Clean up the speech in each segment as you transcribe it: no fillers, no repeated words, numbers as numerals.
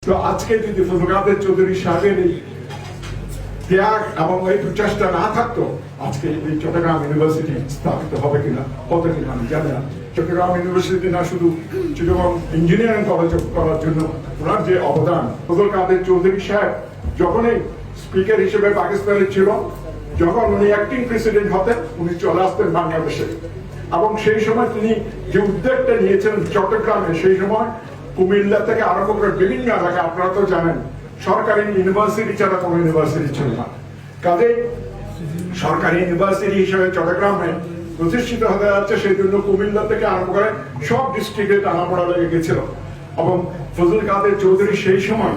তো আজকে যদি ফজলুল কাদের চৌধুরী সাহেবের এই ত্যাগ এবং এই প্রচেষ্টা না থাকতো, আজকে এই চট্টগ্রাম ইউনিভার্সিটি স্থাপিত হবে কিনা, হতো কিনা আমি জানি না। চট্টগ্রাম ইউনিভার্সিটি না শুধু চিটাগং ইঞ্জিনিয়ারিং কলেজ করার জন্য ওনার যে অবদান, ফজলুল কাদের চৌধুরী সাহেব যখনই স্পিকার হিসেবে পাকিস্তানে ছিল, যখন উনি অ্যাক্টিং প্রেসিডেন্ট হতেন, উনি চলে আসতেন বাংলাদেশে। এবং সেই সময় তিনি যে উদ্যোগটা নিয়েছিলেন চট্টগ্রামে, সেই সময় কুমিল্লা থেকে আরম্ভ করে বিভিন্ন এলাকা, আপনারা তো জানেন সরকারি ইউনিভার্সিটি ছাড়া কোনো ইউনিভার্সিটি ছিল না। কাজে সরকারি ইউনিভার্সিটি হিসেবে চট্টগ্রামে প্রতিষ্ঠিত হতে যাচ্ছে, সেই জন্য কুমিল্লা থেকে আরম্ভ করে সব ডিস্ট্রিক্টে টানাপোড়া লেগে গেছিল। এবং ফজলুল কাদের চৌধুরী সেই সময়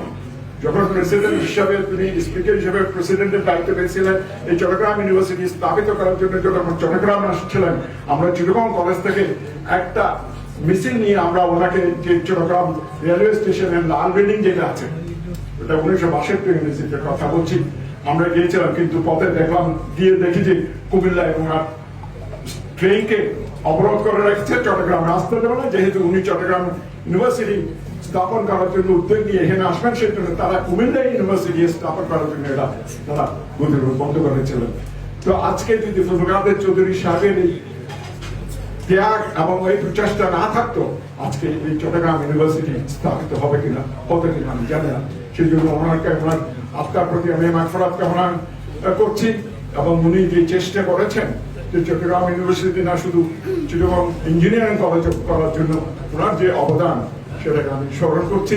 যখন প্রেসিডেন্ট হিসাবে, তিনি স্পিকার হিসেবে প্রেসিডেন্টের দায়িত্ব পেয়েছিলেন এই চট্টগ্রাম ইউনিভার্সিটি স্থাপিত করার জন্য, যখন চট্টগ্রাম আসছিলেন, আমরা চিটাগং কলেজ থেকে একটা মিছিল নিয়ে আমরা ওনাকে, যে চট্টগ্রাম রেলওয়ে স্টেশনের লাল বিল্ডিং যেটা আছে, এটা 1962 ইউনিভার্সিটির কথা বলছি, আমরা গিয়েছিলাম। কিন্তু পথে দেখলাম, গিয়ে দেখি যে কুমিল্লা এবং ট্রেনকে অবরোধ করে রেখেছে, চট্টগ্রাম আসতে দেবে না, যেহেতু উনি চট্টগ্রাম ইউনিভার্সিটি স্থাপন করার জন্য উদ্যোগ নিয়ে এখানে আসবেন, সেই জন্য তারা কুমিল্লা ইউনিভার্সিটি স্থাপন করার জন্য এটা তারা বন্ধ করেছিলেন। তো আজকে যদি ফজলুল কাদের চৌধুরী সাহেবের এই ত্যাগ এবং এই প্রচেষ্টা না থাকতো, আজকে এই চট্টগ্রাম ইউনিভার্সিটি স্থাপিত হবে কিনা, হতো কিনা আমি জানি না। সেই জন্য ওনাকে, ওনার আত্মার প্রতি আমি মাগফিরাত কামনা করছি। এবং উনি যে চেষ্টা করেছেন যে চট্টগ্রাম ইউনিভার্সিটি না শুধু চিটাগং ইঞ্জিনিয়ারিং কলেজ করার জন্য ওনার যে অবদান, সেটাকে আমি স্মরণ করছি।